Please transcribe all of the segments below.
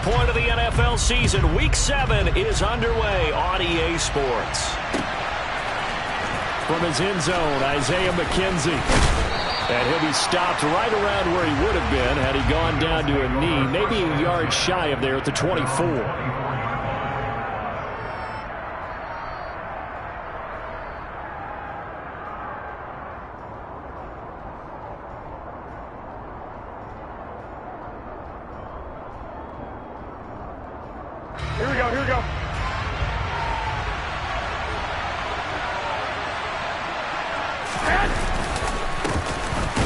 point of the NFL season. Week 7 is underway on EA Sports. From his end zone, Isaiah McKenzie. And he'll be stopped right around where he would have been had he gone down to a knee, maybe a yard shy of there at the 24. Here we go, here we go.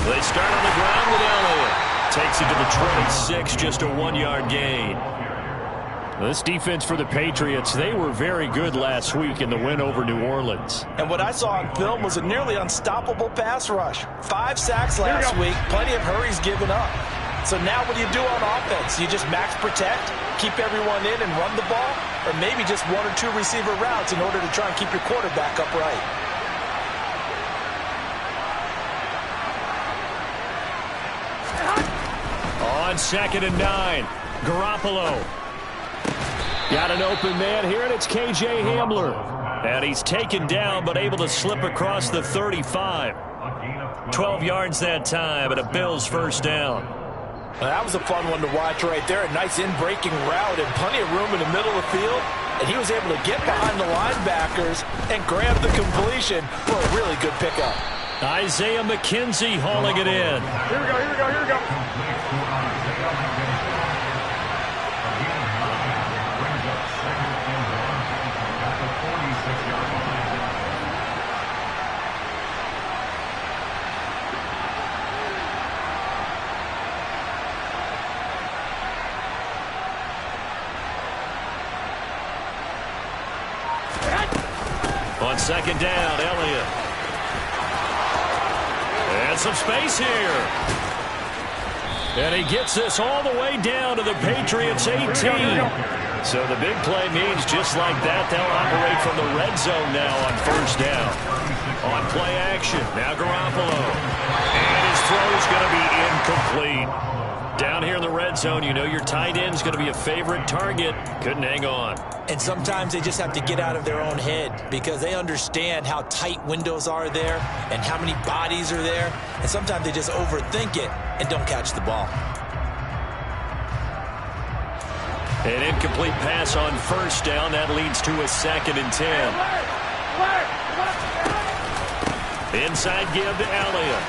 They start on the ground with Elliott. Takes it to the 26, just a 1-yard gain. This defense for the Patriots, they were very good last week in the win over New Orleans. And what I saw on film was a nearly unstoppable pass rush. 5 sacks last week, plenty of hurries given up. So now what do you do on offense? You just max protect, keep everyone in and run the ball, or maybe just 1 or 2 receiver routes in order to try and keep your quarterback upright. On 2nd and 9, Garoppolo. Got an open man here, and it's KJ Hamler. And he's taken down, but able to slip across the 35. 12 yards that time, and a Bills first down. Well, that was a fun one to watch right there. A nice in-breaking route and plenty of room in the middle of the field. And he was able to get behind the linebackers and grab the completion for a really good pickup. Isaiah McKenzie hauling it in. Here we go, here we go, here we go. On 2nd down, Elliott. And some space here. And he gets this all the way down to the Patriots 18. So the big play means just like that, they'll operate from the red zone now on 1st down. On play action, now Garoppolo. And his throw is going to be incomplete. Down here in the red zone, you know your tight end's going to be a favorite target. Couldn't hang on. And sometimes they just have to get out of their own head because they understand how tight windows are there and how many bodies are there. And sometimes they just overthink it and don't catch the ball. An incomplete pass on 1st down. That leads to a 2nd and 10. Inside give to Elliott.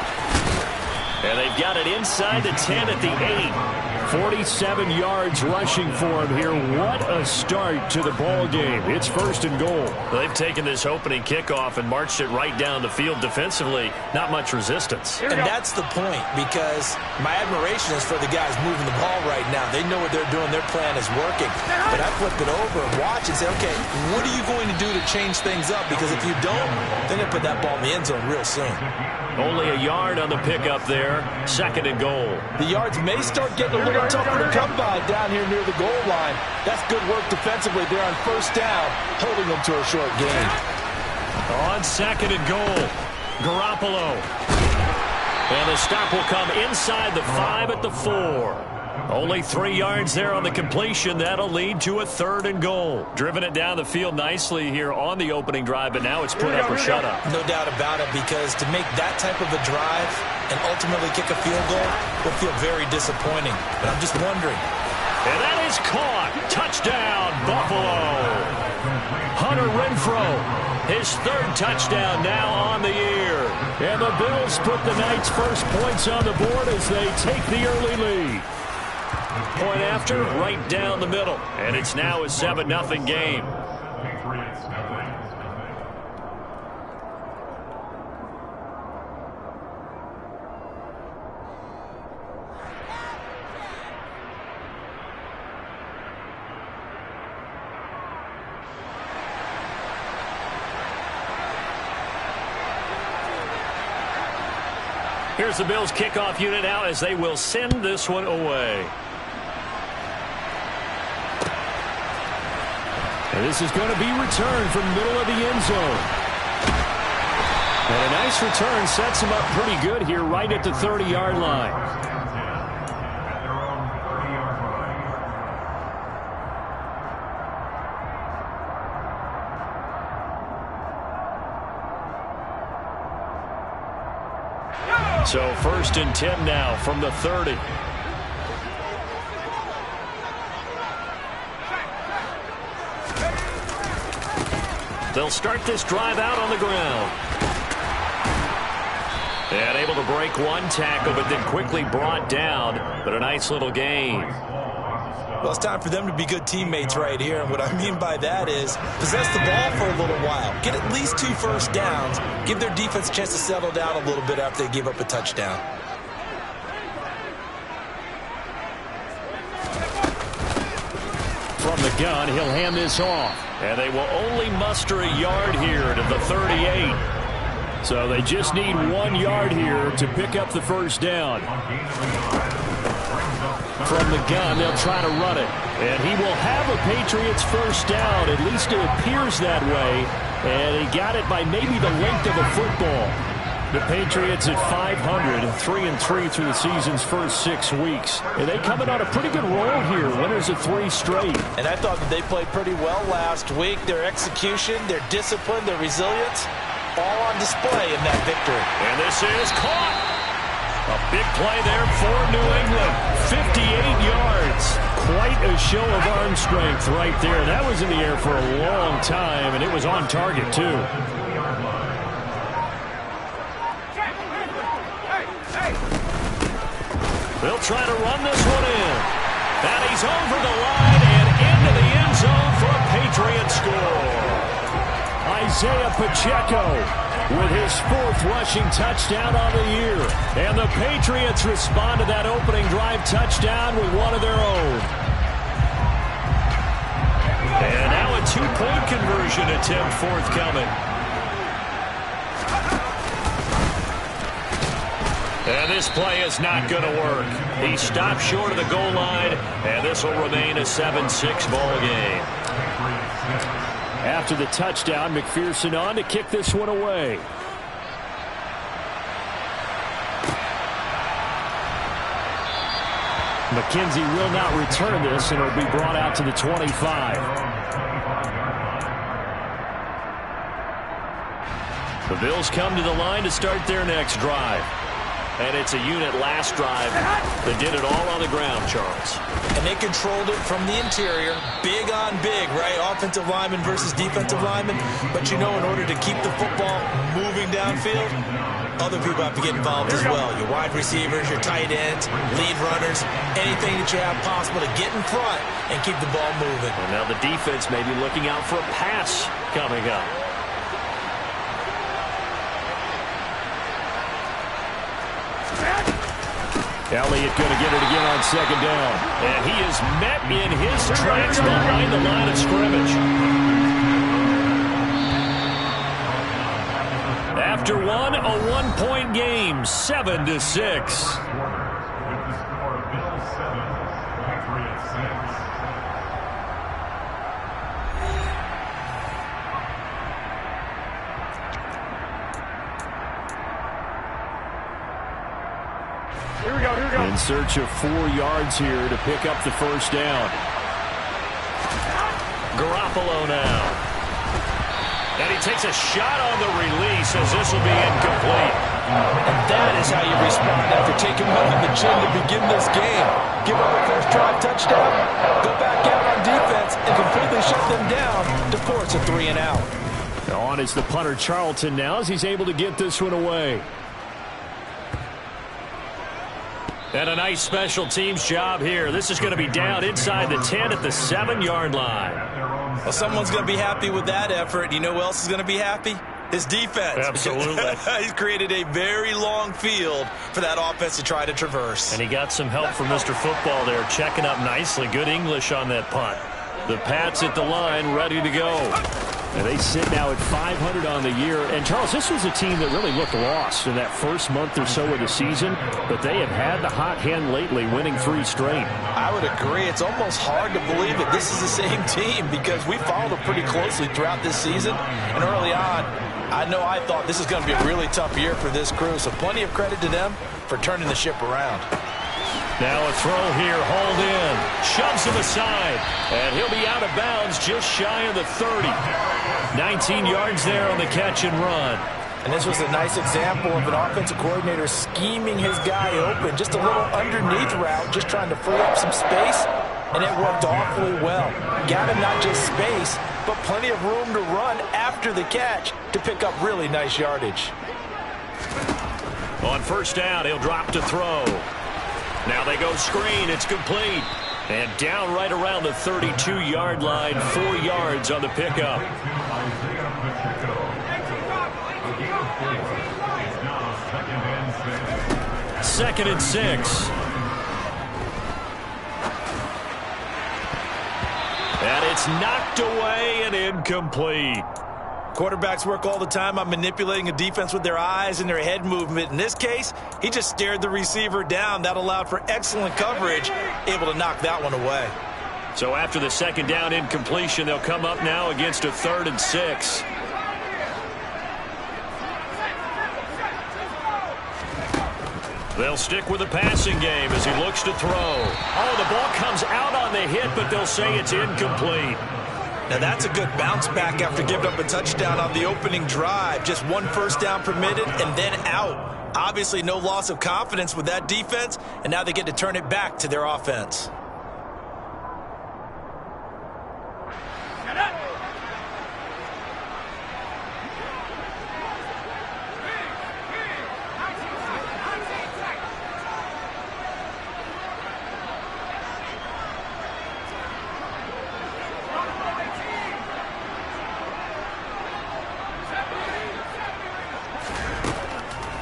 And they've got it inside the 10 at the 8. 47 yards rushing for him here. What a start to the ball game. It's 1st and goal. They've taken this opening kickoff and marched it right down the field defensively. Not much resistance. And that's the point, because my admiration is for the guys moving the ball right now. They know what they're doing. Their plan is working. But I flip it over and watch and say, okay, what are you going to do to change things up? Because if you don't, they're going to put that ball in the end zone real soon. Only a yard on the pickup there. 2nd and goal. The yards may start getting a little tougher to come by down here near the goal line. That's good work defensively there on 1st down, holding them to a short gain. On 2nd and goal, Garoppolo. And the stop will come inside the 5 at the 4. Only 3 yards there on the completion. That'll lead to a 3rd and goal. Driven it down the field nicely here on the opening drive, but now it's put up or shut up. No doubt about it, because to make that type of a drive and ultimately kick a field goal will feel very disappointing. But I'm just wondering. And that is caught. Touchdown, Buffalo. Hunter Renfrow, his 3rd touchdown now on the year. And the Bills put the night's first points on the board as they take the early lead. Point after, right down the middle. And it's now a 7-0 game. Here's the Bills kickoff unit now as they will send this one away. And this is going to be returned from the middle of the end zone. And a nice return sets him up pretty good here right at the 30-yard line. So 1st and 10 now from the 30. They'll start this drive out on the ground. And able to break one tackle, but then quickly brought down. But a nice little gain. Well, it's time for them to be good teammates right here. And what I mean by that is possess the ball for a little while. Get at least 2 first downs. Give their defense a chance to settle down a little bit after they give up a touchdown. From the gun, he'll hand this off. And they will only muster a yard here to the 38. So they just need 1 yard here to pick up the first down. From the gun, they'll try to run it. And he will have a Patriots first down. At least it appears that way. And he got it by maybe the length of a football. The Patriots at 500, 3-3 through the season's first 6 weeks. And they coming on a pretty good roll here. Winners of 3 straight. And I thought that they played pretty well last week. Their execution, their discipline, their resilience, all on display in that victory. And this is caught. A big play there for New England. 58 yards. Quite a show of arm strength right there. That was in the air for a long time, and it was on target, too. They'll try to run this one in. And he's over the line and into the end zone for a Patriot score. Isaiah Pacheco with his 4th rushing touchdown on the year. And the Patriots respond to that opening drive touchdown with one of their own. And now a 2-point conversion attempt forthcoming. And this play is not going to work. He stopped short of the goal line, and this will remain a 7-6 ball game. After the touchdown, McPherson on to kick this one away. McKenzie will not return this, and it'll be brought out to the 25. The Bills come to the line to start their next drive. And it's a unit last drive that did it all on the ground, Charles. And they controlled it from the interior. Big on big, right? Offensive lineman versus defensive lineman. But you know, in order to keep the football moving downfield, other people have to get involved as well. Your wide receivers, your tight ends, lead runners, anything that you have possible to get in front and keep the ball moving. Well, now the defense may be looking out for a pass coming up. Elliott going to get it again on 2nd down. And he is met in his tracks behind the line of scrimmage. After one, a 1-point game, 7-6. Here we go. In search of 4 yards here to pick up the first down. Garoppolo now. And he takes a shot on the release as this will be incomplete. And that is how you respond after taking one on the chin to begin this game. Give up a first drive touchdown, go back out on defense, and completely shut them down to force a 3-and-out. On is the punter Charlton now as he's able to get this one away. And a nice special teams job here. This is going to be down inside the 10 at the 7-yard line. Well, someone's going to be happy with that effort. You know who else is going to be happy? His defense. Absolutely. He's created a very long field for that offense to try to traverse. And he got some help from Mr. Football there, checking up nicely. Good English on that punt. The Pats at the line, ready to go. And they sit now at 500 on the year. And, Charles, this was a team that really looked lost in that first month or so of the season. But they have had the hot hand lately, winning 3 straight. I would agree. It's almost hard to believe that this is the same team because we followed them pretty closely throughout this season. And early on, I know I thought this is going to be a really tough year for this crew. So plenty of credit to them for turning the ship around. Now a throw here, hauled in, shoves him aside, and he'll be out of bounds just shy of the 30. 19 yards there on the catch and run. And this was a nice example of an offensive coordinator scheming his guy open. Just a little underneath route, just trying to free up some space, and it worked awfully well. Got him not just space, but plenty of room to run after the catch to pick up really nice yardage. On first down, he'll drop to throw. Now they go screen. It's complete. And down right around the 32-yard line, 4 yards on the pickup. Second and 6. And it's knocked away and incomplete. Quarterbacks work all the time on manipulating a defense with their eyes and their head movement. In this case, he just stared the receiver down. That allowed for excellent coverage, able to knock that one away. So after the second down incompletion, they'll come up now against a 3rd and 6. They'll stick with the passing game as he looks to throw. Oh, the ball comes out on the hit, but they'll say it's incomplete. Now that's a good bounce back after giving up a touchdown on the opening drive. Just 1 first down permitted and then out. Obviously no loss of confidence with that defense, and now they get to turn it back to their offense.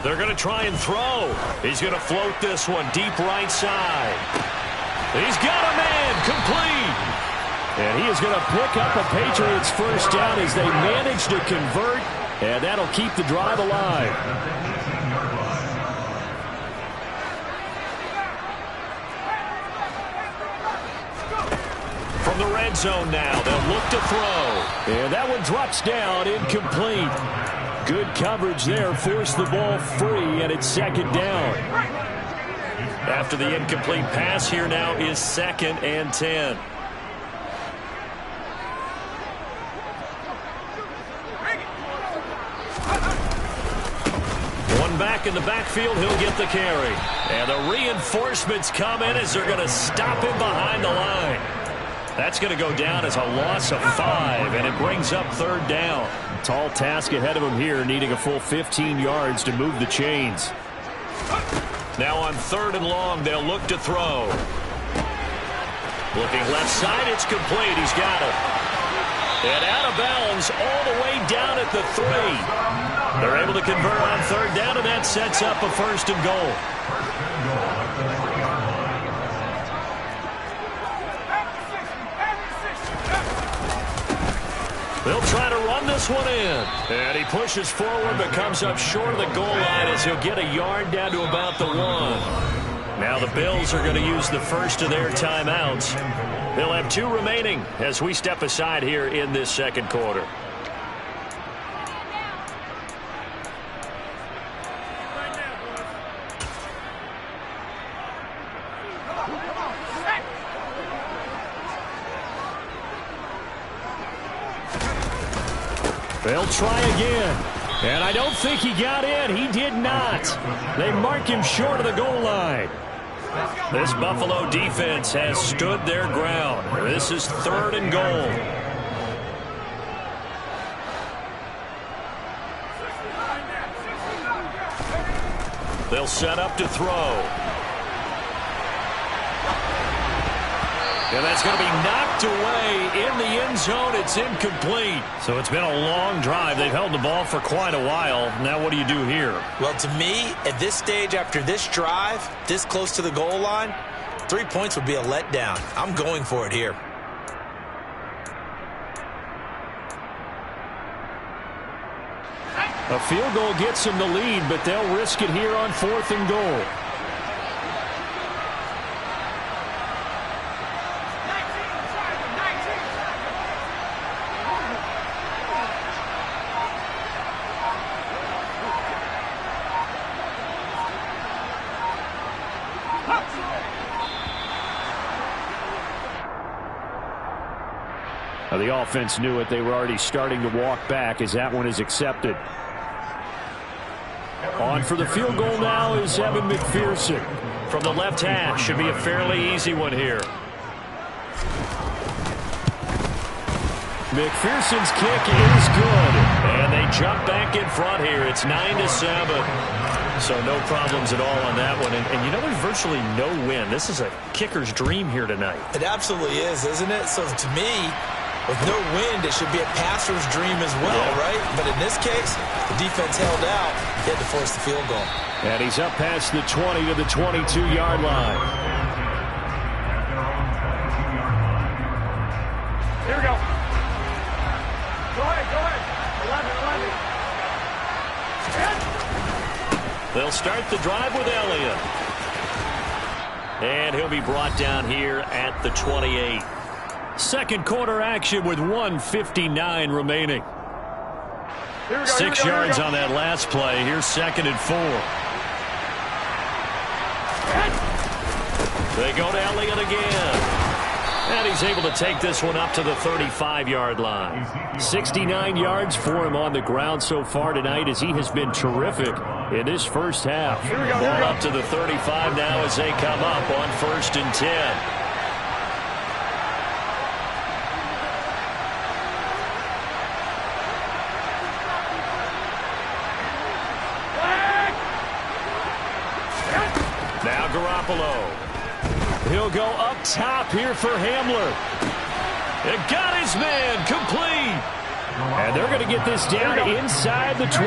They're going to try and throw. He's going to float this one deep right side. He's got a man complete. And he is going to pick up a Patriots first down as they manage to convert. And that'll keep the drive alive. From the red zone now, they'll look to throw. And that one drops down, incomplete. Good coverage there, forced the ball free, and it's second down. After the incomplete pass, here now is 2nd and 10. One back in the backfield, he'll get the carry. And the reinforcements come in as they're going to stop him behind the line. That's going to go down as a loss of 5, and it brings up 3rd down. Tall task ahead of him here, needing a full 15 yards to move the chains. Now on 3rd and long, they'll look to throw. Looking left side, it's complete. He's got it. And out of bounds all the way down at the 3. They're able to convert on 3rd down, and that sets up a 1st and goal. They'll try to run this one in. And he pushes forward but comes up short of the goal line as he'll get a yard down to about the 1. Now the Bills are going to use the first of their timeouts. They'll have 2 remaining as we step aside here in this second quarter. They'll try again. And I don't think he got in. He did not. They mark him short of the goal line. This Buffalo defense has stood their ground. This is 3rd and goal. They'll set up to throw. And that's going to be knocked away in the end zone. It's incomplete. So it's been a long drive. They've held the ball for quite a while. Now what do you do here? Well, to me, at this stage after this drive, this close to the goal line, 3 points would be a letdown. I'm going for it here. A field goal gets them the lead, but they'll risk it here on 4th and goal. The offense knew it. They were already starting to walk back as that one is accepted. On for the field goal now is Evan McPherson. From the left hash, should be a fairly easy one here. McPherson's kick is good. And they jump back in front here. It's 9-7. So no problems at all on that one. And you know, there's virtually no win. This is a kicker's dream here tonight. It absolutely is, isn't it? So to me, with no wind, it should be a passer's dream as well, right? But in this case, the defense held out. He had to force the field goal. And he's up past the 20 to the 22-yard line. Here we go. Go ahead. 11. They'll start the drive with Elliott. And he'll be brought down here at the 28. Second quarter action with 1:59 remaining. 6 yards on that last play. Here's 2nd and 4. They go to Elliott again. And he's able to take this one up to the 35-yard line. 69 yards for him on the ground so far tonight as he has been terrific in this first half. Ball up to the 35 now as they come up on 1st and 10. Now Garoppolo. He'll go up top here for Hamler. It got his man complete. And they're going to get this down inside the 20.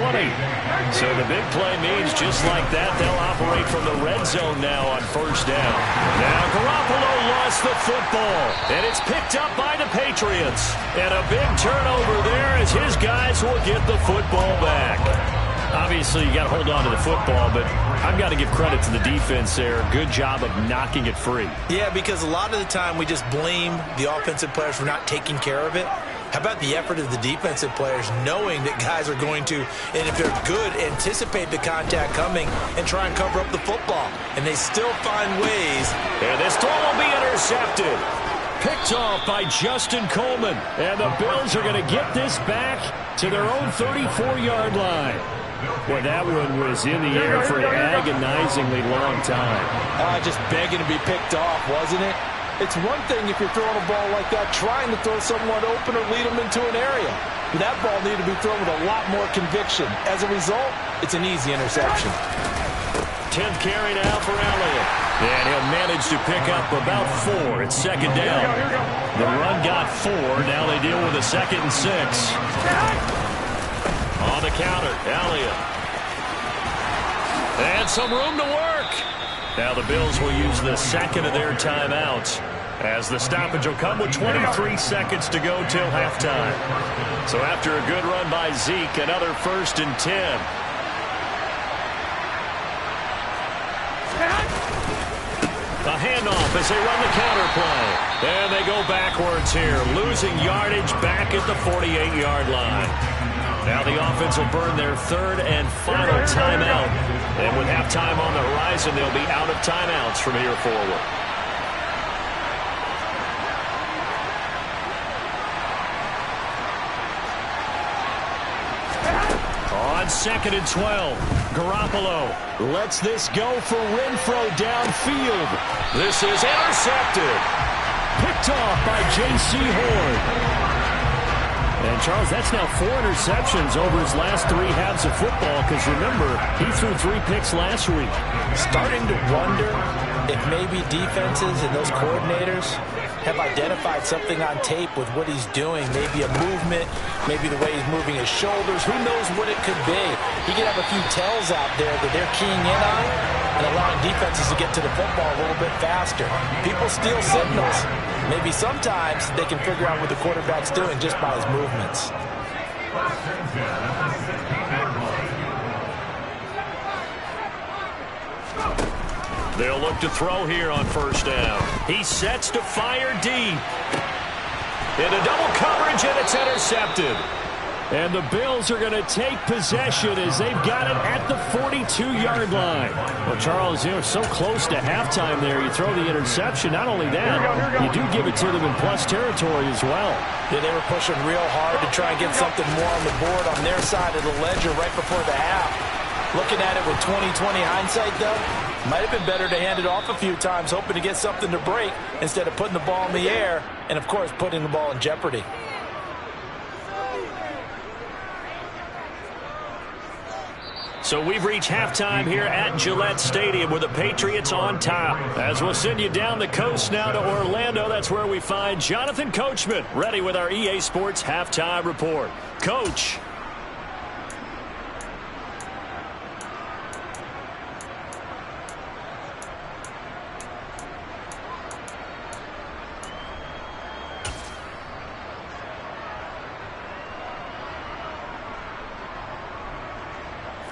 So the big play means just like that, they'll operate from the red zone now on 1st down. Now Garoppolo lost the football. And it's picked up by the Patriots. And a big turnover there as his guys will get the football back. Obviously, you got to hold on to the football, but I've got to give credit to the defense there. Good job of knocking it free. Yeah, because a lot of the time we just blame the offensive players for not taking care of it. How about the effort of the defensive players knowing that guys are going to, and if they're good, anticipate the contact coming and try and cover up the football. And they still find ways. And this throw will be intercepted. Picked off by Justin Coleman. And the Bills are going to get this back to their own 34-yard line. Boy, that one was in the air for an agonizingly long time. Just begging to be picked off, wasn't it? It's one thing if you're throwing a ball like that, trying to throw someone open or lead them into an area. But that ball needed to be thrown with a lot more conviction. As a result, it's an easy interception. 10th carry now for Elliott. And he'll manage to pick up about 4 at 2nd down. The run got 4. Now they deal with a 2nd and 6. On the counter, Elliott. And some room to work. Now the Bills will use the 2nd of their timeouts as the stoppage will come with 23 seconds to go till halftime. So after a good run by Zeke, another 1st and 10. A handoff as they run the counter play. And they go backwards here, losing yardage back at the 48-yard line. Now the offense will burn their 3rd and final timeout. And with halftime on the horizon, they'll be out of timeouts from here forward. On 2nd and 12, Garoppolo lets this go for Renfro downfield. This is intercepted. Picked off by J.C. Horn. And, Charles, that's now 4 interceptions over his last 3 halves of football because, remember, he threw 3 picks last week. Starting to wonder if maybe defenses and those coordinators have identified something on tape with what he's doing. Maybe a movement, maybe the way he's moving his shoulders. Who knows what it could be? He could have a few tells out there that they're keying in on and allowing defenses to get to the football a little bit faster. People steal signals. Maybe sometimes they can figure out what the quarterback's doing just by his movements. They'll look to throw here on 1st down. He sets to fire deep. Into double coverage, and it's intercepted. And the Bills are going to take possession as they've got it at the 42-yard line. Well, Charles, you're so close to halftime there. You throw the interception. Not only that, you do give it to them in plus territory as well. Yeah, they were pushing real hard to try and get something more on the board on their side of the ledger right before the half. Looking at it with 20/20 hindsight, though, might have been better to hand it off a few times, hoping to get something to break instead of putting the ball in the air and, of course, putting the ball in jeopardy. So we've reached halftime here at Gillette Stadium with the Patriots on top. As we'll send you down the coast now to Orlando, that's where we find Jonathan Coachman ready with our EA Sports halftime report. Coach.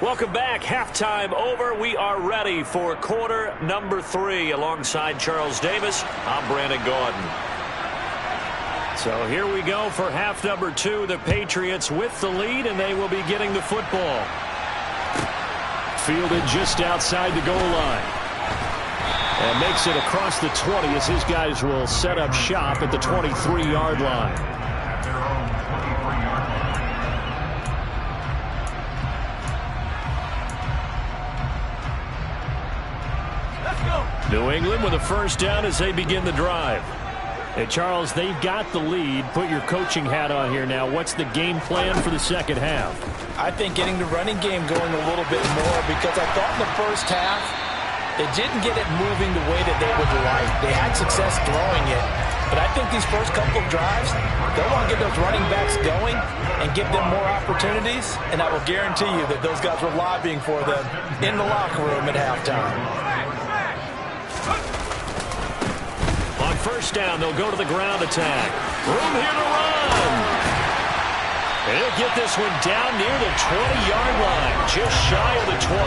Welcome back. Halftime over. We are ready for quarter number 3. Alongside Charles Davis, I'm Brandon Gaudin. So here we go for half number 2. The Patriots with the lead, and they will be getting the football. Fielded just outside the goal line. And makes it across the 20 as his guys will set up shop at the 23-yard line. New England with a first down as they begin the drive. Hey, Charles, they've got the lead. Put your coaching hat on here now. What's the game plan for the second half? I think getting the running game going a little bit more, because I thought in the first half they didn't get it moving the way that they would like. They had success throwing it, but I think these first couple of drives, they'll want to get those running backs going and give them more opportunities, and I will guarantee you that those guys were lobbying for them in the locker room at halftime. On first down, they'll go to the ground attack. Room here to run. And he'll get this one down near the 20-yard line, just shy of the 20.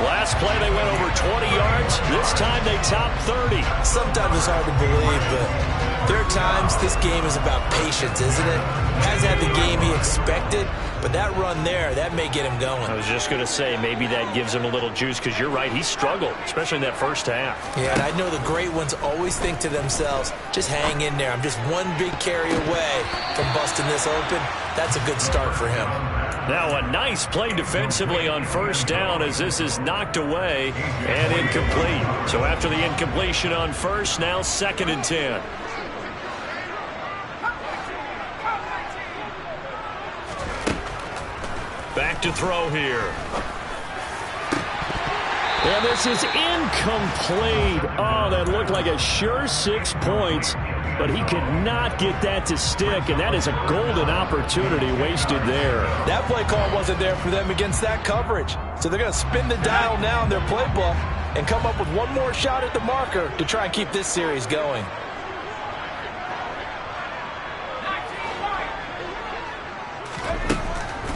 Last play, they went over 20 yards. This time, they topped 30. Sometimes it's hard to believe, but there are times this game is about patience, isn't it? Hasn't had the game he expected, but that run there, that may get him going. I was just going to say, maybe that gives him a little juice, because you're right, he struggled, especially in that first half. Yeah, and I know the great ones always think to themselves, just hang in there. I'm just one big carry away from busting this open. That's a good start for him. Now a nice play defensively on first down as this is knocked away and incomplete. So after the incompletion on first, now 2nd and 10. Back to throw here. And this is incomplete. Oh, that looked like a sure 6 points, but he could not get that to stick, and that is a golden opportunity wasted there. That play call wasn't there for them against that coverage. So they're going to spin the dial now in their playbook and come up with one more shot at the marker to try and keep this series going.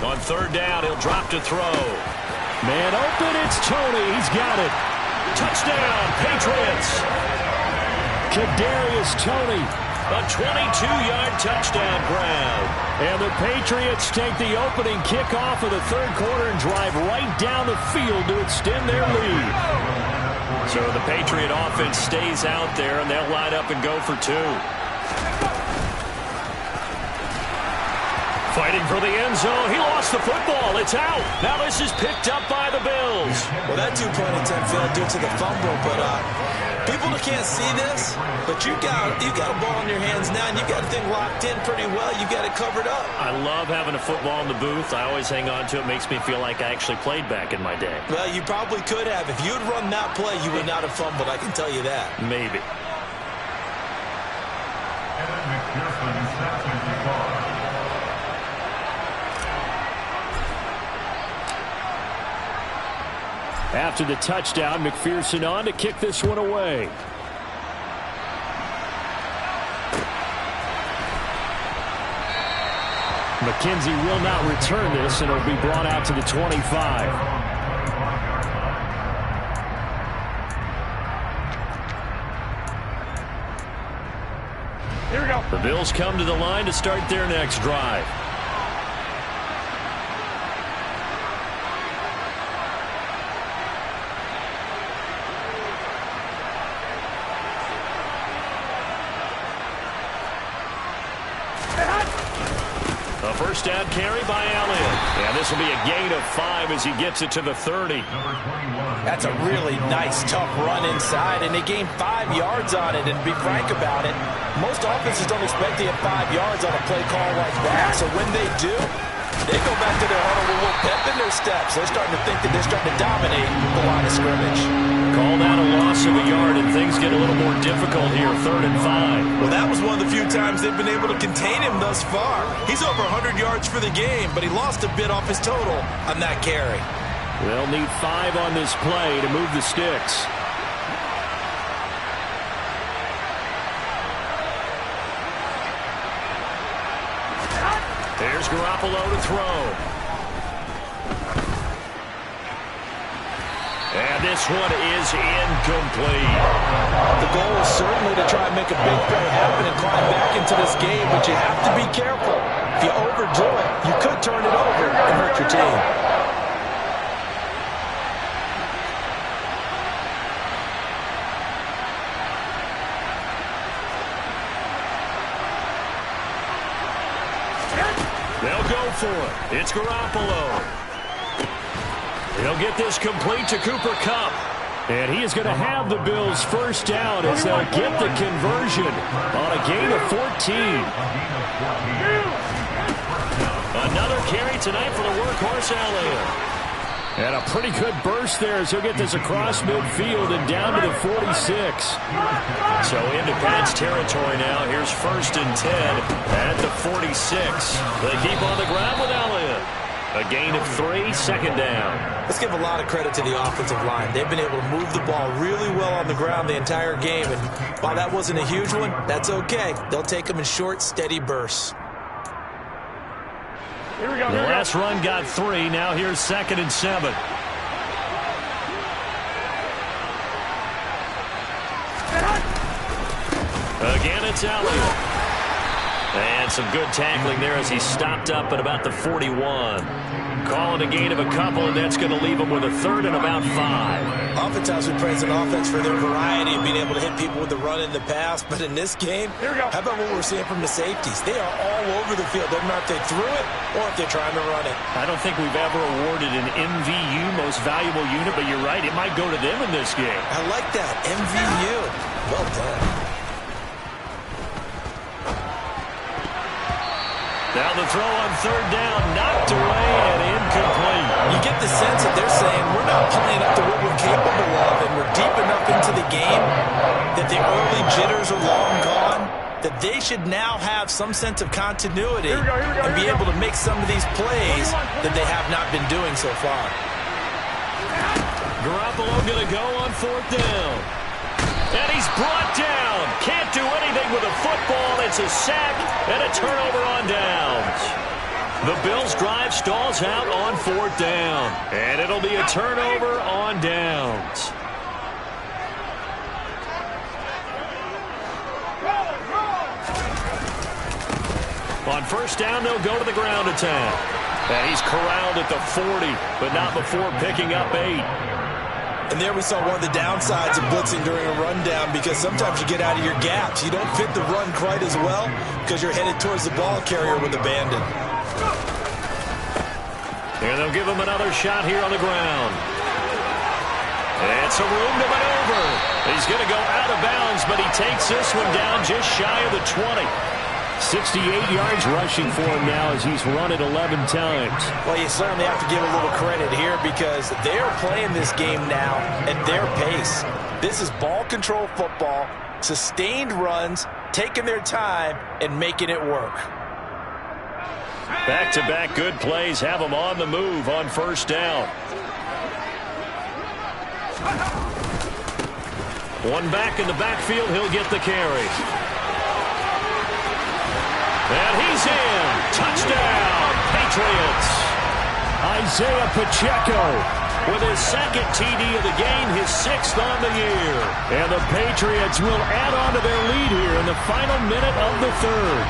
On third down, he'll drop to throw. Man open, it's Tony. He's got it. Touchdown, Patriots. Kadarius Toney, a 22-yard touchdown grab. And the Patriots take the opening kickoff of the third quarter and drive right down the field to extend their lead. So the Patriot offense stays out there, and they'll line up and go for 2. Fighting for the end zone. He lost the football. It's out. Now this is picked up by the Bills. Well, that two-point attempt failed due to the fumble, but people can't see this, but you got a ball in your hands now, and you got the thing locked in pretty well. You got it covered up. I love having a football in the booth. I always hang on to it. Makes me feel like I actually played back in my day. Well, you probably could have. If you had run that play, you would not have fumbled. I can tell you that. Maybe. After the touchdown, McPherson on to kick this one away. McKenzie will not return this, and it'll be brought out to the 25. Here we go. The Bills come to the line to start their next drive. A first down carry by Elliott. And this will be a gain of 5 as he gets it to the 30. That's a really nice, tough run inside, and they gained 5 yards on it. And to be frank about it, most offenses don't expect to get 5 yards on a play call like that. So when they do, they go back to their huddle with a little pep in their steps. They're starting to think that they're starting to dominate the line of scrimmage. Call that a loss of a yard, and things get a little more difficult here, 3rd and 5. Well, that was one of the few times they've been able to contain him thus far. He's over 100 yards for the game, but he lost a bit off his total on that carry. They'll need 5 on this play to move the sticks. There's Garoppolo to throw. And this one is incomplete. The goal is certainly to try and make a big play happen and climb back into this game, but you have to be careful. If you overdo it, you could turn it over and hurt your team. They'll go for it. It's Garoppolo. He'll get this complete to Cooper Kupp. And he is going to have the Bills first down as they'll get the conversion on a gain of 14. Another carry tonight for the workhorse Elliott. And a pretty good burst there as he'll get this across midfield and down to the 46. So into Pats territory now. Here's 1st and 10 at the 46. They keep on the ground with Elliott. A gain of 3, 2nd down. Let's give a lot of credit to the offensive line. They've been able to move the ball really well on the ground the entire game. And while that wasn't a huge one, that's okay. They'll take them in short, steady bursts. Here we go. The last run got 3. Now here's 2nd and 7. Again, it's Elliott. And some good tackling there as he stopped up at about the 41. Calling a gain of a couple, and that's going to leave him with a 3rd and about 5. Oftentimes we praise an offense for their variety of being able to hit people with the run in the pass, but in this game, how about what we're seeing from the safeties? They are all over the field. Doesn't matter if they threw it or if they're trying to run it. I don't think we've ever awarded an MVU, most valuable unit, but you're right, it might go to them in this game. I like that, MVU. Well done. Now the throw on 3rd down, knocked away and incomplete. You get the sense that they're saying we're not playing up to what we're capable of, and we're deep enough into the game that the early jitters are long gone, that they should now have some sense of continuity and be able to make some of these plays that they have not been doing so far. Garoppolo going to go on 4th down. And he's brought down. Can't do anything with a football. It's a sack and a turnover on downs. The Bills' drive stalls out on 4th down. And it'll be a turnover on downs. On 1st down, they'll go to the ground attack. And he's corralled at the 40, but not before picking up 8. And there we saw one of the downsides of blitzing during a rundown, because sometimes you get out of your gaps. You don't fit the run quite as well because you're headed towards the ball carrier with abandon. And they'll give him another shot here on the ground. And some room to maneuver. He's going to go out of bounds, but he takes this one down just shy of the 20. 68 yards rushing for him now as he's run it 11 times. Well, you certainly have to give a little credit here because they're playing this game now at their pace. This is ball control football, sustained runs, taking their time, and making it work. Back-to-back good plays have them on the move on 1st down. One back in the backfield, he'll get the carry. And he's in. Touchdown, Patriots. Isaiah Pacheco with his 2nd TD of the game, his 6th on the year. And the Patriots will add on to their lead here in the final minute of the 3rd.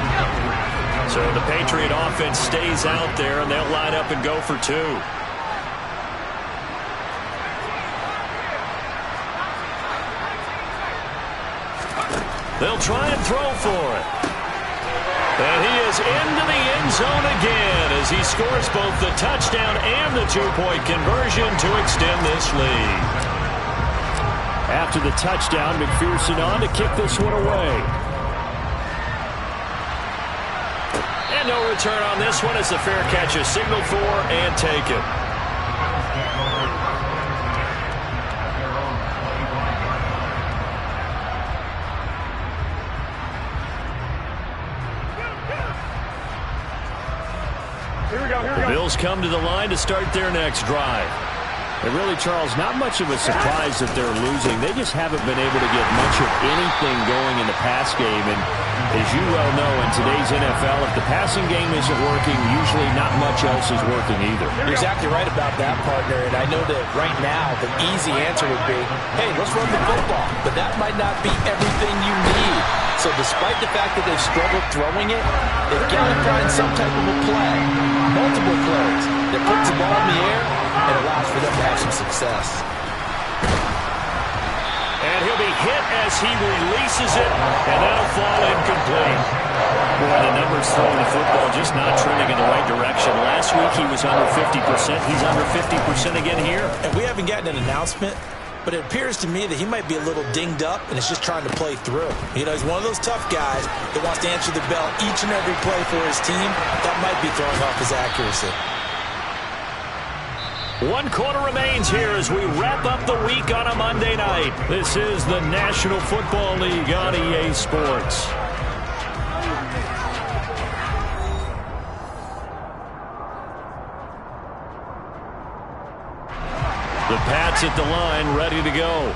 So the Patriot offense stays out there, and they'll line up and go for 2. They'll try and throw for it. And he is into the end zone again as he scores both the touchdown and the two-point conversion to extend this lead. After the touchdown, McPherson on to kick this one away. And no return on this one as the fair catch is signaled for and taken. Here The Bills come to the line to start their next drive. And really, Charles, not much of a surprise that they're losing. They just haven't been able to get much of anything going in the pass game. And as you well know, in today's NFL, if the passing game isn't working, usually not much else is working either. You're exactly right about that, partner. And I know that right now the easy answer would be, hey, let's run the football. But that might not be everything you need. So despite the fact that they've struggled throwing it, they've got to find some type of a play, multiple plays, that puts the ball in the air and allows for them to have some success. And he'll be hit as he releases it, and that'll fall incomplete. Boy, the numbers throwing the football just not trending in the right direction. Last week he was under 50%. He's under 50% again here. And we haven't gotten an announcement, but it appears to me that he might be a little dinged up and is just trying to play through. You know, he's one of those tough guys that wants to answer the bell each and every play for his team. That might be throwing off his accuracy. 1 quarter remains here as we wrap up the week on a Monday night. This is the National Football League on EA Sports. The Pats at the line, ready to go.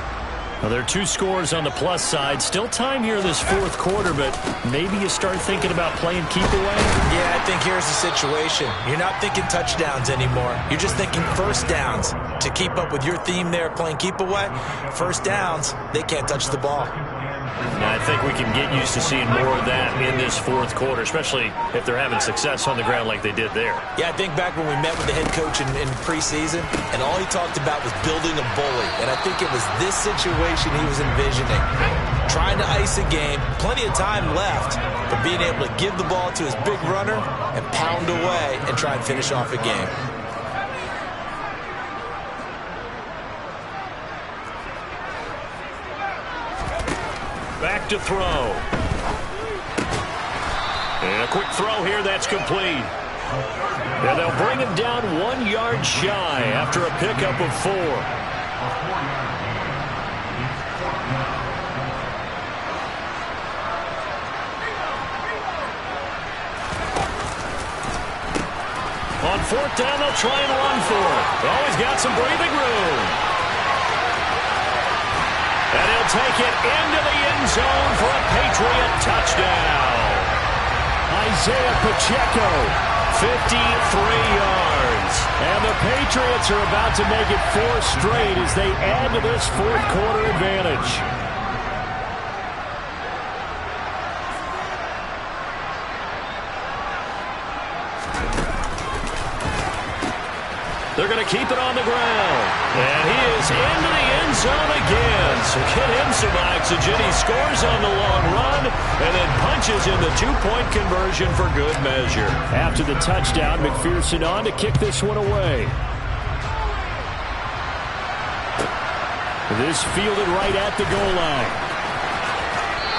Well, there are 2 scores on the plus side. Still time here this 4th quarter, but maybe you start thinking about playing keep away? Yeah, I think here's the situation. You're not thinking touchdowns anymore. You're just thinking first downs. To keep up with your theme there, playing keep away, first downs, they can't touch the ball. Now, I think we can get used to seeing more of that in this 4th quarter, especially if they're having success on the ground like they did there. Yeah, I think back when we met with the head coach in preseason, and all he talked about was building a bully. And I think it was this situation he was envisioning. Trying to ice a game, plenty of time left, but being able to give the ball to his big runner and pound away and try and finish off a game. Back to throw. And a quick throw here, that's complete. And they'll bring him down 1 yard shy after a pickup of 4. On 4th down, they'll try and run for it. Always got some breathing room. And he'll take it into the end zone for a Patriot touchdown. Isaiah Pacheco, 53 yards. and the Patriots are about to make it 4 straight as they add to this 4th quarter advantage. They're going to keep it on the ground. And he is into the end zone again. So get him some oxygen. He scores on the long run and then punches in the 2-point conversion for good measure. After the touchdown, McPherson on to kick this one away. This fielded right at the goal line.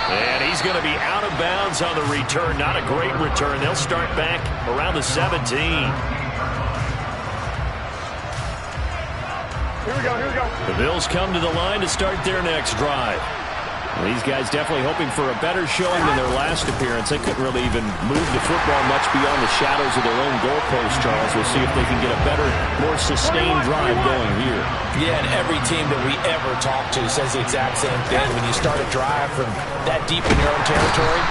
And he's going to be out of bounds on the return. Not a great return. They'll start back around the 17. Here we go. The Bills come to the line to start their next drive. Well, these guys definitely hoping for a better showing than their last appearance. They couldn't really even move the football much beyond the shadows of their own goalpost, Charles. We'll see if they can get a better, more sustained drive going here. Yeah, and every team that we ever talk to says the exact same thing. When you start a drive from that deep in your own territory,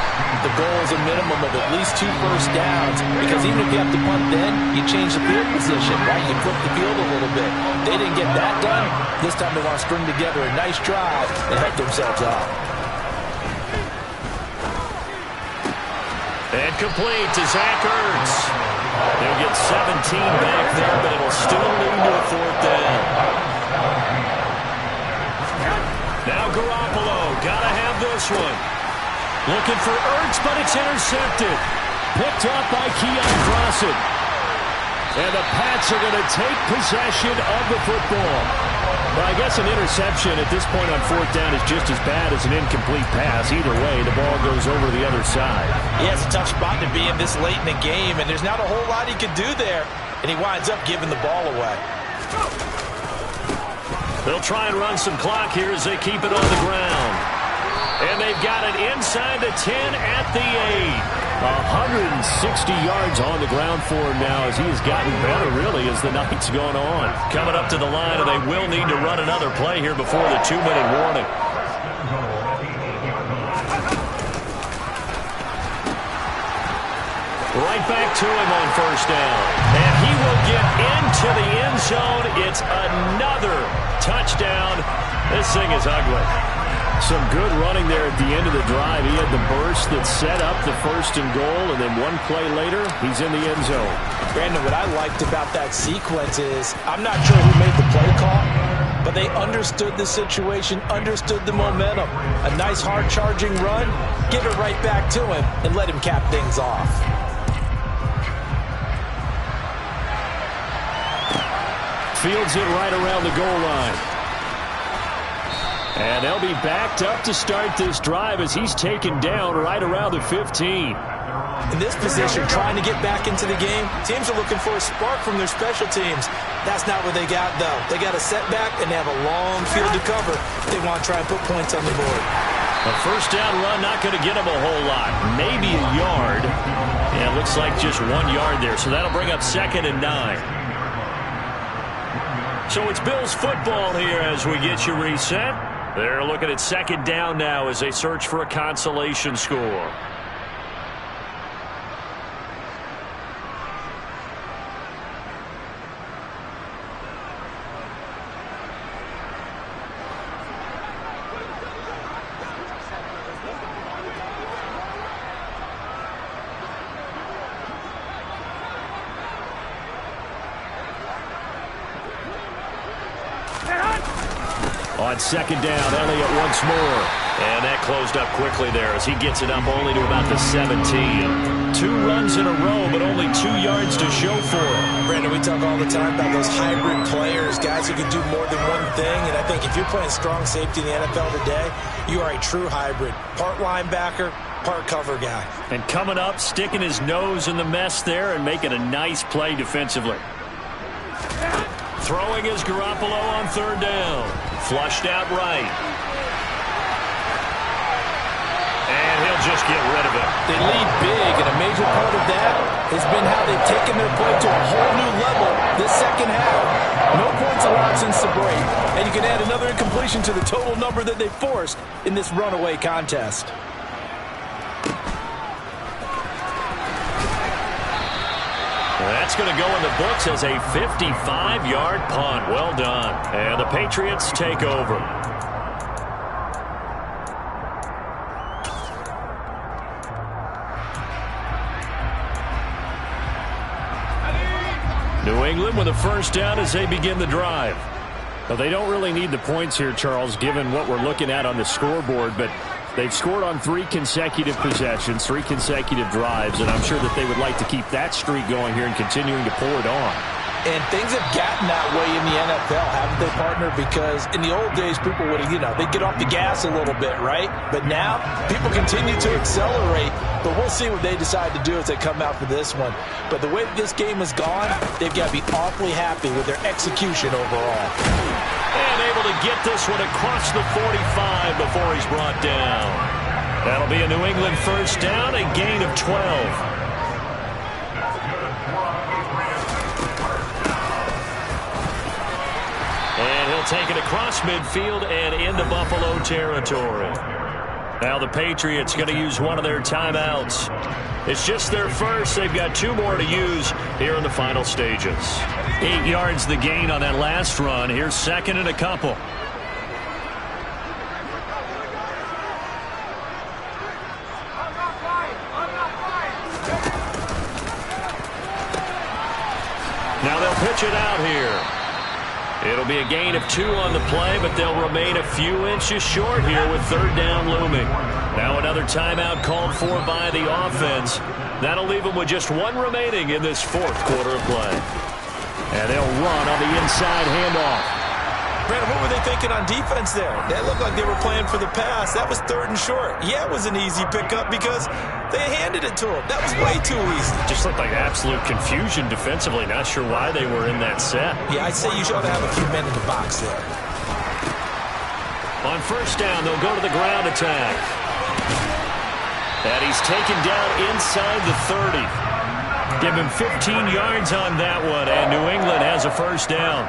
the goal is a minimum of at least 2 first downs. Because even if you have to punt then, you change the field position, right? You flip the field a little bit. They didn't get that done. This time they want to string together a nice drive and help themselves out. And complete to Zach Ertz. They'll get 17 back there, but it'll still lead to a 4th down. Now Garoppolo, gotta have this one. Looking for Ertz, but it's intercepted. Picked off by Keon Crossen. And the Pats are going to take possession of the football. Well, I guess an interception at this point on fourth down is just as bad as an incomplete pass. Either way, the ball goes over the other side. Yeah, it's a tough spot to be in this late in the game, and there's not a whole lot he could do there. And he winds up giving the ball away. They'll try and run some clock here as they keep it on the ground. And they've got it inside the 10 at the 8. 160 yards on the ground for him now as he has gotten better, really, as the night's gone on. Coming up to the line, and they will need to run another play here before the 2-minute warning. Right back to him on first down. And he will get into the end zone. It's another touchdown. This thing is ugly. Some good running there at the end of the drive. He had the burst that set up the first and goal, and then one play later, he's in the end zone. Brandon, what I liked about that sequence is I'm not sure who made the play call, but they understood the situation, understood the momentum. A nice hard-charging run, give it right back to him, and let him cap things off. Fields it right around the goal line. And they'll be backed up to start this drive as he's taken down right around the 15. In this position, trying to get back into the game, teams are looking for a spark from their special teams. That's not what they got, though. They got a setback, and they have a long field to cover. They want to try and put points on the board. A first down run, not going to get them a whole lot. Maybe a yard. Yeah, it looks like just 1 yard there, so that'll bring up 2nd and 9. So it's Bills football here as we get you reset. They're looking at 2nd down now as they search for a consolation score. On 2nd down, Elliott once more. And that closed up quickly there as he gets it up only to about the 17. 2 runs in a row, but only 2 yards to show for it. Brandon, we talk all the time about those hybrid players, guys who can do more than one thing. And I think if you're playing strong safety in the NFL today, you are a true hybrid. Part linebacker, part cover guy. And coming up, sticking his nose in the mess there and making a nice play defensively. Throwing is Garoppolo on 3rd down. Flushed out right. And he'll just get rid of it. They lead big, and a major part of that has been how they've taken their play to a whole new level this second half. No points allowed since the break. And you can add another incompletion to the total number that they forced in this runaway contest. That's going to go in the books as a 55-yard punt. Well done. And the Patriots take over. New England with a first down as they begin the drive. Well, they don't really need the points here, Charles, given what we're looking at on the scoreboard, but they've scored on 3 consecutive possessions, 3 consecutive drives, and I'm sure that they would like to keep that streak going here and continuing to pour it on. And things have gotten that way in the NFL, haven't they, partner? Because in the old days, people would, they'd get off the gas a little bit, right? But now, people continue to accelerate, but we'll see what they decide to do as they come out for this one. But the way that this game has gone, they've got to be awfully happy with their execution overall. And able to get this one across the 45 before he's brought down. That'll be a New England first down, a gain of 12. And he'll take it across midfield and into Buffalo territory. Now the Patriots going to use one of their timeouts. It's just their first. They've got 2 more to use here in the final stages. 8 yards the gain on that last run. Here's 2nd and a couple. Now they'll pitch it out here. It'll be a gain of 2 on the play, but they'll remain a few inches short here with 3rd down looming. Now another timeout called for by the offense. That'll leave them with just one remaining in this fourth quarter of play. And they'll run on the inside handoff. Brandon, what were they thinking on defense there? That looked like they were playing for the pass. That was 3rd and short. Yeah, it was an easy pickup because they handed it to him. That was way too easy. Just looked like absolute confusion defensively. Not sure why they were in that set. Yeah, I'd say you should have a few men in the box there. On first down, they'll go to the ground attack. And he's taken down inside the 30. Give him 15 yards on that one, and New England has a first down.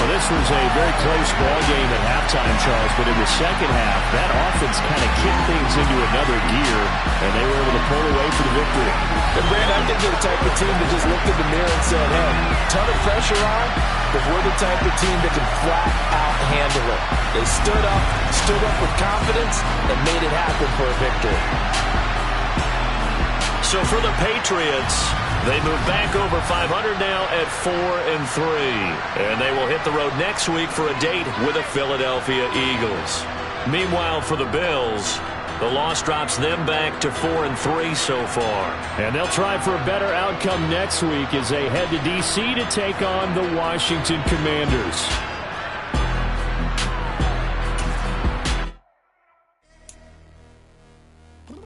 This was a very close ball game at halftime, Charles, but in the second half, that offense kind of kicked things into another gear, and they were able to pull away for the victory. And Brandon, I think they're the type of team that just looked in the mirror and said, hey, ton of pressure on, but we're the type of team that can flat out handle it. They stood up with confidence, and made it happen for a victory. So for the Patriots, they move back over 500 now at 4-3. And they will hit the road next week for a date with the Philadelphia Eagles. Meanwhile, for the Bills, the loss drops them back to 4-3 so far. And they'll try for a better outcome next week as they head to D.C. to take on the Washington Commanders.